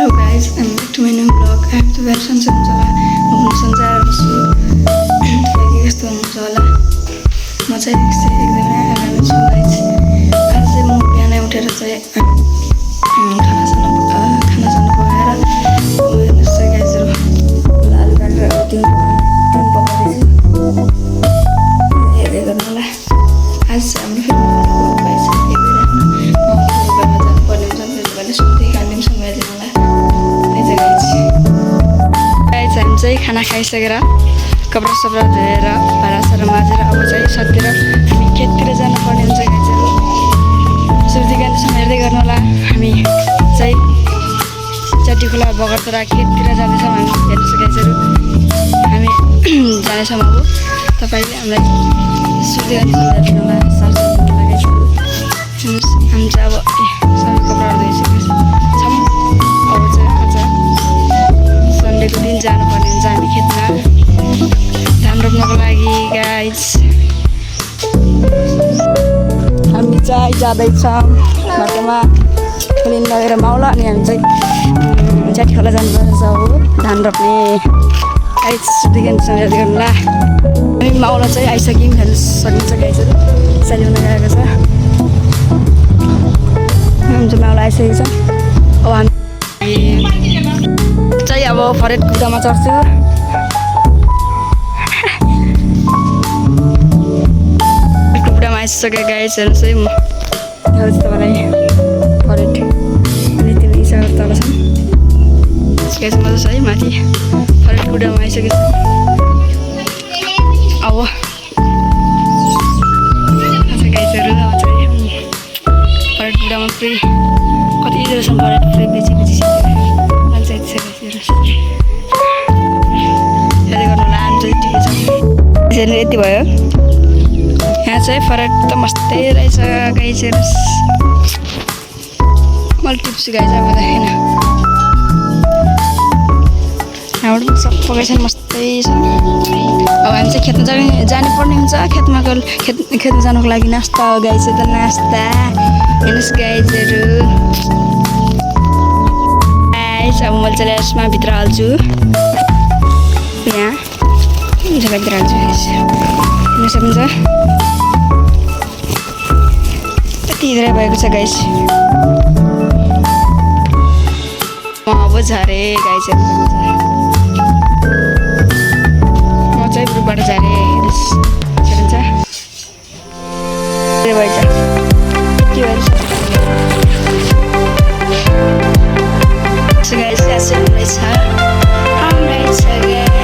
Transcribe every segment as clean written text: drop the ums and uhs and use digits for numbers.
Hello guys, I'm back to my new vlog. I have to wear sunset होला म सन्जाएर छु के कस्तो हुन्छ होला म चाहिँ एकदमै आराम छु गाइस आज चाहिँ म बिहानै उठेर चाहिँ खाना साना पकाएर हेर्नुहोस् गाइसहरु आलु काटेर दिन पकाउँदैछु हेर्दै गर्नु होला आज चाहिँ हाम्रो गाइस एकदमै राम्रो म जानुपर्ने हुन्छ त्यसले सुत्दै खाने समय दिनु होला हामी चाहिँ खाना खाइसकेर कपडा सपडा धोएर भाँडासारा माझेर अब चाहिँ सकेर हामी खेततिर जानुपर्ने हुन्छ गाइसहरु सुर्ती गान्दैछौँ हेर्दै गर्नु होला हामी चाहिँ चट्टी खोला बगरतरा खेततिर जाँदैछौँ हामी हेर्नुहोस् गाइसहरु हामी जानेछौँ अब तपाईँले हामीलाई सुर्ती गान्दैछौँ हेर्नु होला सार्छु गाइसहरु हामी चाहिँ अब सबै कपडाहरू धोइसकेको छौँ अब चाहिँ आज सन्डेको दिन जानुपर्ने हुन्छ हामी खेतमा धान रोप्नको लागि गाइस हामी चाहिँ जाँदैछौँ बाटोमा खोलिन लगेर माउला अनि हामी चाहिँ चाटी खोला जानुपर्छ हो धान रोप्ने गाइस सुतिकनसँग हेर्दै गर्नुला हामी माउला चाहिँ आइसक्यौँ हेर्नु सकिन्छ गाइसहरू साइडमा गएको छ हामी चाहिँ माउला आइसकेको छ अब हामी चाहिँ अब फरेट कुदामा चढ्छु कुदामा आइसक्यो गाइस हेर्नुहोस् है म देखाउँछु तपाईँलाई फरेट अनि त्यो इसागर तल छन् गाइस मजा छ है माथि फरेट कुदामा आइसकेको छ अब गाइसहरू अब चाहिँ फरेट कुदामा फेरि कति इजोसम्म फरेट फेरि बेची हेर्दै गर्नु होला हामी चाहिँ ठिकै छ यति भयो यहाँ चाहिँ फरेट त मस्तै रहेछ गाइस हेर्नुहोस् मैले टिप्छु गाइस अब देखेन यहाँबाट पनि सबै गाइस मस्तै छ अब हामी चाहिँ खेतमा जानुपर्ने हुन्छ खेतमा खेतमा जानुको लागि नास्ता हो गाइस त नास्ता हेर्नुहोस् गाइसहरू अब मैले चाहिँ यसमा भित्र हाल्छु यहाँ भित्र हाल्छु हेर्नु सक्नुहुन्छ यति धेरै भएको छ गाइस म अब झरे गाइस हेर्नु सक्नुहुन्छ म चाहिँ रुखबाट झरे हेर्नुहुन्छ भएछ के भएछ So guys, that's it. Let's have again.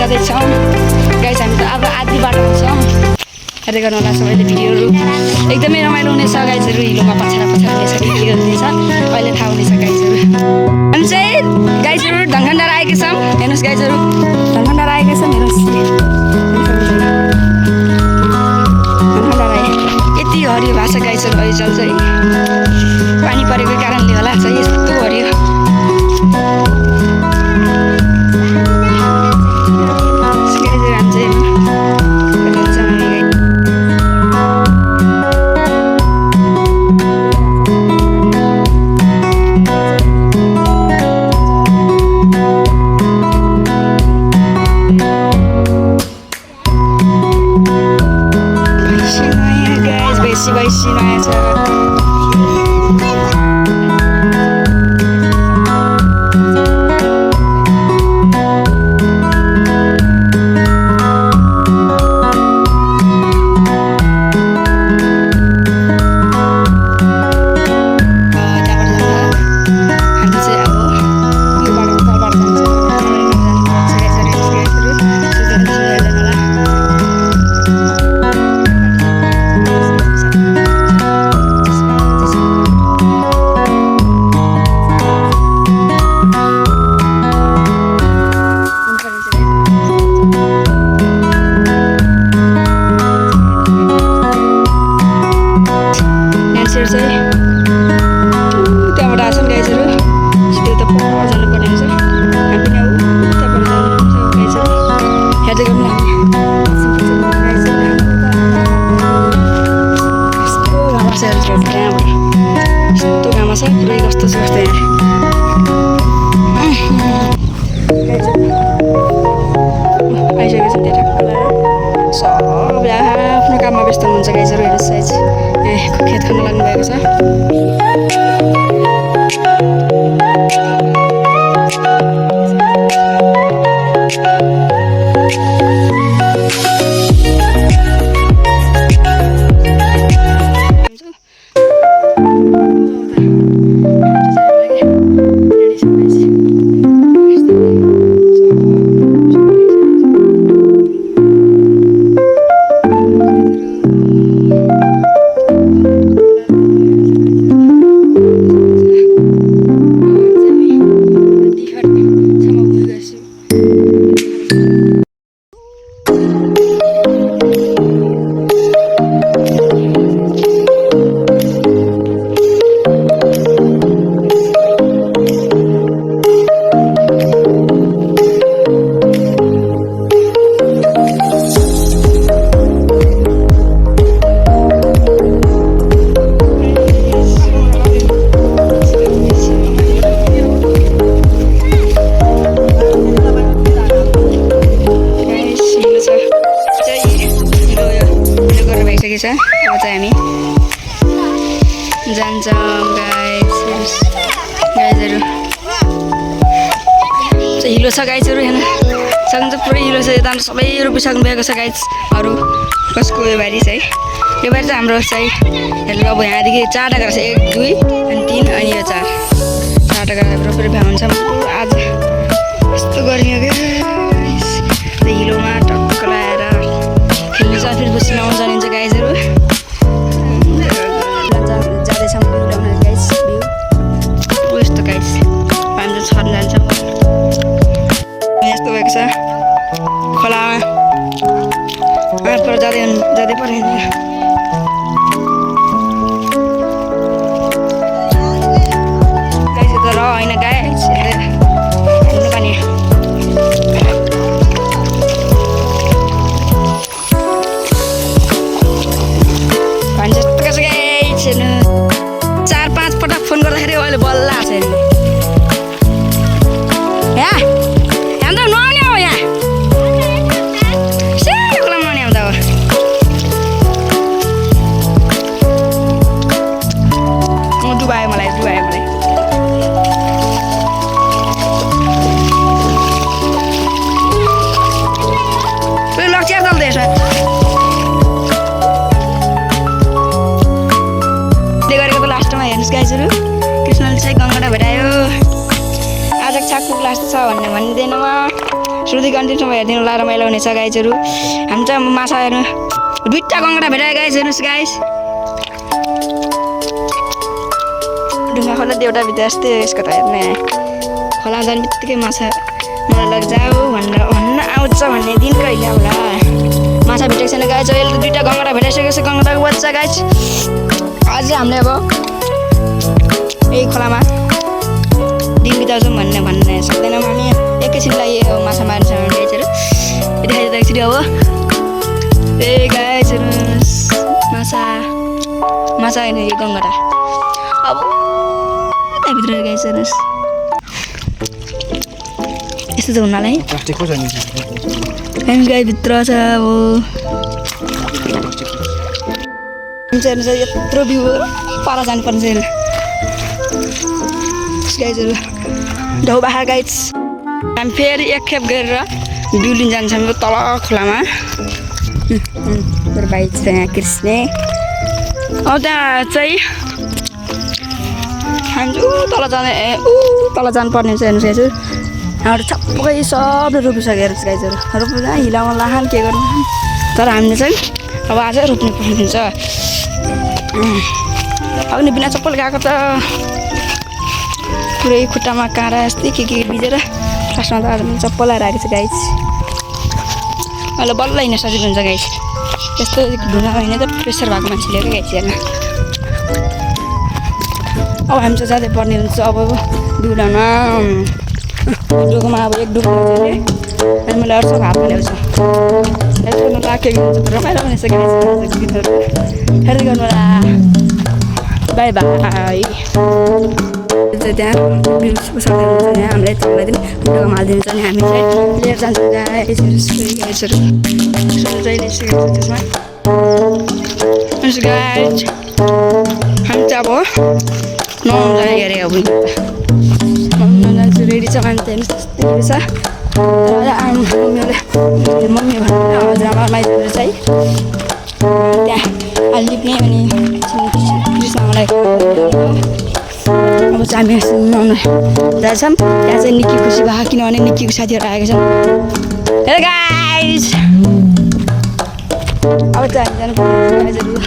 जाँदैछौँ गाइस हामी त अब आधी बाटोमा छौँ हेर्दै गर्नु होला सबैले भिडियोहरू एकदमै रमाइलो हुनेछ गाइसहरू हिलोमा पछाडा हुनेछ के हुनेछ अहिले थाहा हुनेछ गाइसहरू हामी चाहिँ गाइसहरू ढङ्गन्डार आएका छौँ हेर्नुहोस् गाइसहरू ढङ्गन्डार आएका छौँ हेर्नुहोस् ढङ्गन्डार आए यति हो हरियो भाषा गाईचहरू अहिले चल्छ है। पानी परेको कारणले होला चाहिँ यस्तो हरियो। भैँसी नयाँ छ। त्यहाँबाट आछन् गाईचहरू त्यो त पर जानुपर्ने हुन्छ। हामी पनि अब त्यहाँबाट जानुपर्छ गाईचहरू हेर्दै गर्नु हामी। यस्तो घाम छ त्यहाँबाट, यस्तो घाम छ पुरै कस्तो छ कस्तो यहाँ आइसकेको छ। त्यहाँ ठ्याक्क लगाएर सब आफ्नो काममा व्यस्त हुनुहुन्छ गाईचहरू। हेर्नुहोस् साइज खेत खन्न लाग्नु भएको छ। अब चाहिँ हामी जान्छौँ गाईचहरू हिलो छ। गाईचहरू हेर्न सक्नुहुन्छ पुरै हिलो छ। यता सबै रोपिसक्नु भएको छ गाईहरू। कसको यो बारी छ है, यो बारी चाहिँ हाम्रो चाहिँ हेर्नु। अब यहाँदेखि 4 टका छ, 1 2 अनि 3 अनि यो 4 टका रोपेर भ्याउ हुन्छ। आज यस्तो गर्मी हो क्या, हिलोमा टक्क लगाएर खेल्नु छ। फेरि बसी आउनु जानिन्छ गाईचहरू। जाँदैछौँ ल्याउन गाइस भ्यू यस्तो गाइस। हामी त छर्न जान्छौँ यस्तो भएको छ खोलामा। पर जाँदै पर्ने गाइस त र होइन गाइस हेर्नु पानी भन्छ कसो गाइस हेर्नु। 4-5 पटक फोन गर्दाखेरि अहिले बल्ल आएको छ यहाँ त नआउने हो। यहाँ सानो खोलामा नआउने आउँदा हो। डुबायो मलाई लक्ष्य चल्दैछ। हेर्नुहोस् गाईचहरू कृष्णले चाहिँ गङ्गटा भेटायो। आज छाकपुक लास्ट छ भन्ने भनिदिएनमा श्रुति कन्टिन्यूमा हेरिदिनु होला, रमाइलो हुनेछ गाईचहरू। हामी चाहिँ माछा हेर्नु 2टा गङ्गटा भेटायो गाइस। हेर्नुहोस् गाइस ढुङ्गा खोला देउटा भित्र यस्तै यसको त हेर्नु। खोला जाने बित्तिकै माछा मलाई लगिजाऊ भन्न आउँछ भन्ने दिन कहिले होला। माछा भेटेको छैन गाइज। यसले दुईवटा गङ्गडा भेटाइसकेको छ, गङ्गडाको बच्चा गाइज। अझै हामीले अब यही खोलामा दिन बिताउँछौँ भन्ने सक्दैनौँ हामी। एकैछिनलाई यो माछा मार्छ गाइजहरू। देखाइदिँदा एकचोटि अब ए गाइजहरू माछा होइन यो गङ्गडा। अब त्यहाँभित्र गाइजहरू यस्तो छ हुनालाई गाईभित्र छ। अब यत्रो भ्यू पर जानुपर्ने छैन गाइजहरू। ढौबाखा गाइज हामी फेरि एकखेप गरेर भ्यू लिन जान्छौँ यो तल खोलामा। मेरो भाइ छ यहाँ कृष्ण। अब त्यहाँ चाहिँ हामी तल जानुपर्ने हुन्छ हेर्नुहोस् गाइजहरू। हाम्रो छप्पै सबले रोपिसकेर गाइजहरू। रोप्दा हिलाउन लाखान के गर्नु, तर हामीले चाहिँ अब आजै रोप्नु पर्ने हुन्छ। अब नि बिना चप्पल गएको त पुरै खुट्टामा काँडा जस्तै के भिजेर लास्टमा त आज पनि चप्पल लगाएर आएको छ गाइज। अहिले बल्ल हिँड्न सजिलो हुन्छ गाइज। यस्तो ढुङ्गा हिँड्ने त प्रेसर भएको मान्छेले हो गाइज हेर्न। अब हामी चाहिँ जाँदै पर्ने हुन्छ अब डुलाउन। डुगोमा अब एक डुगो अनि मैले अरू सब हातमा ल्याउँछु। यसको राखेको हुन्छ रमाइलो हुनेछ गाइज। हेर्दै गर्नु होला। By by. त्यहाँ यहाँ हामीलाई चलाइदिनु डुगोमा हालिदिन्छ अनि हामी चाहिँ लिएर जान्छौँ गाइजहरू। त्यसमा गाइज हामी चाहिँ अब नुहाउनु जाने गरे अब रेडी छ हामी त्यहाँ त्यस्तै रहेछ। मम्मी भनेर हजुरआमा माइतीहरू चाहिँ त्यहाँ हालिदिने अनि कृष्णलाई अब चाहिँ हामी नुहाउनु जान्छौँ। त्यहाँ चाहिँ निक्की खुसी भएको किनभने निक्कीको साथीहरू आएको छन्। हेलो गाइज अब चाहिँ हामी जानुपर्छ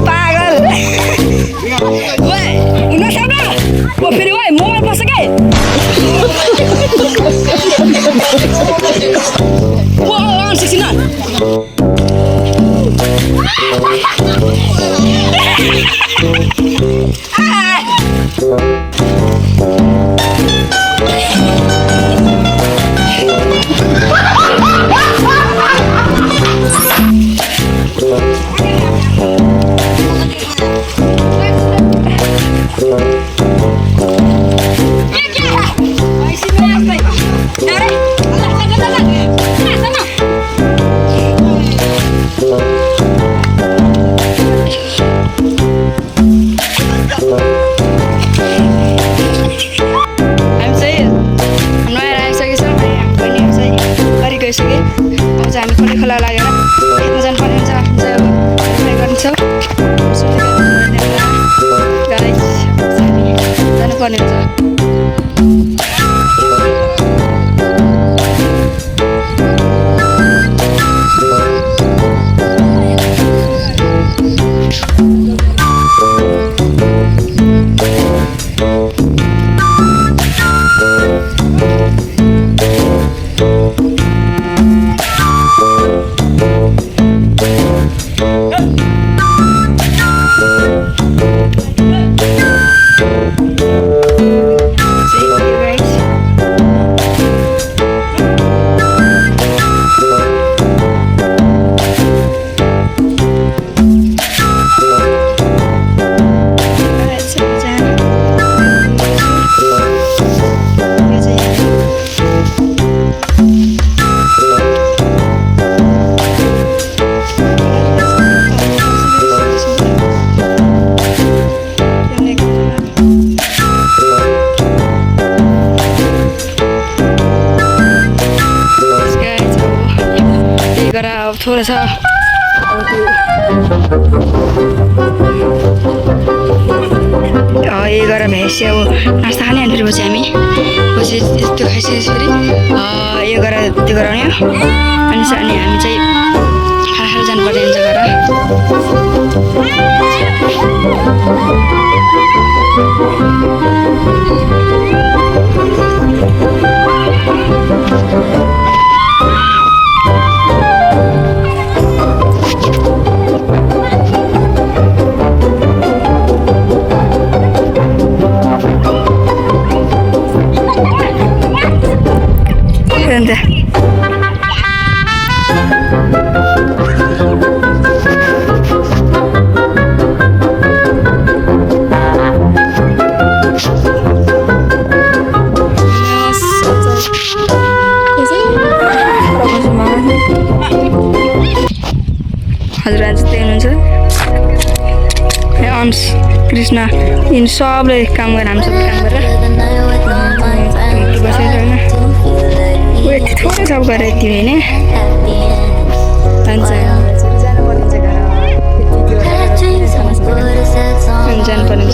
पागल फेरि मोबाइल बस्छ क्या। खोला लागेर खेल्न जानुपर्ने हुन्छ। गर्छौँ जानुपर्ने हुन्छ। थोड़ा सा ये गरेर भ्याएपछि अब नास्ता खाने अनि फेरि पछि हामी पछि त्यो खाइसकेपछि फेरि यो गरेर त्यो गराउने अनि हामी चाहिँ खाना खाएर जानुपर्ने हुन्छ घर हजुर आज त्यही हुनुहुन्छ अंश कृष्ण यिन सबले काम गरेर हामी सबै काम गरेर बसेको होइन यति थोरै सब गरेर यति होइन जानुपर्ने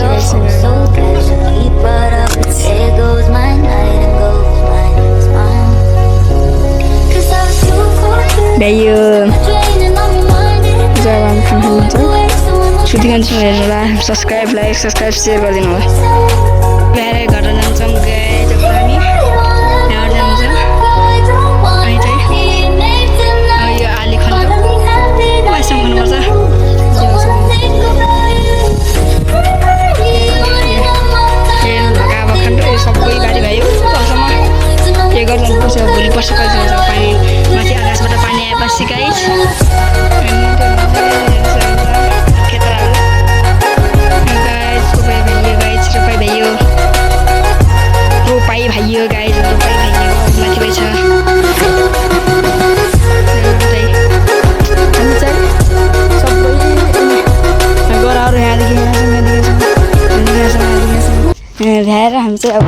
भ्याइयो जब हामी खाना खानुहुन्छ सुतिकन्छु हेर्नुहोला सब्सक्राइब सेयर गरिदिनु होला भ्याएर घर जान्छौँ जब हामी यहाँबाट जानुहुन्छ अनि चाहिँ यो आली खल्नु पैसा खानुपर्छ अब खानु यो सबै बारी भयो तलसम्म के गर्नुपर्छ भोलि पर्छ कहिले जान्छ पानी माथि आकाशबाट पानी आएपछि गाइस भाइयो गाई रोपाइ भाइयो माथि भएछ हामी चाहिँ सबै गोराहरू यहाँदेखि भ्याएर हामी चाहिँ अब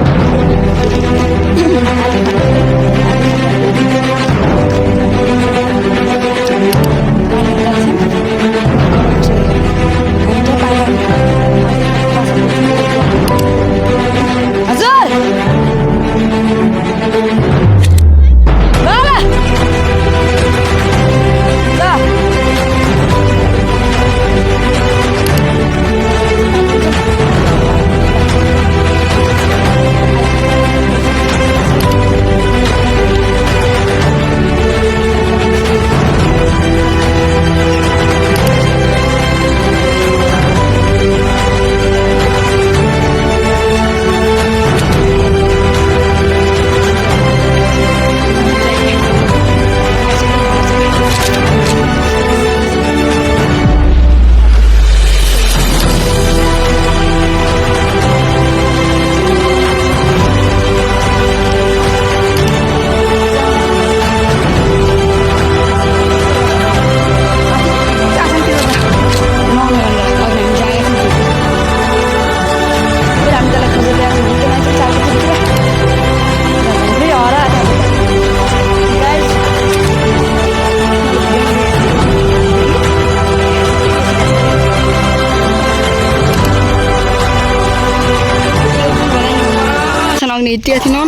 यति थिएन न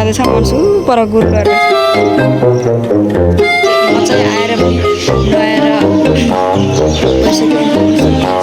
जाँदैछ मान्छु पर गुरु गरेर म चाहिँ आएर पनि नुहाएर पैसा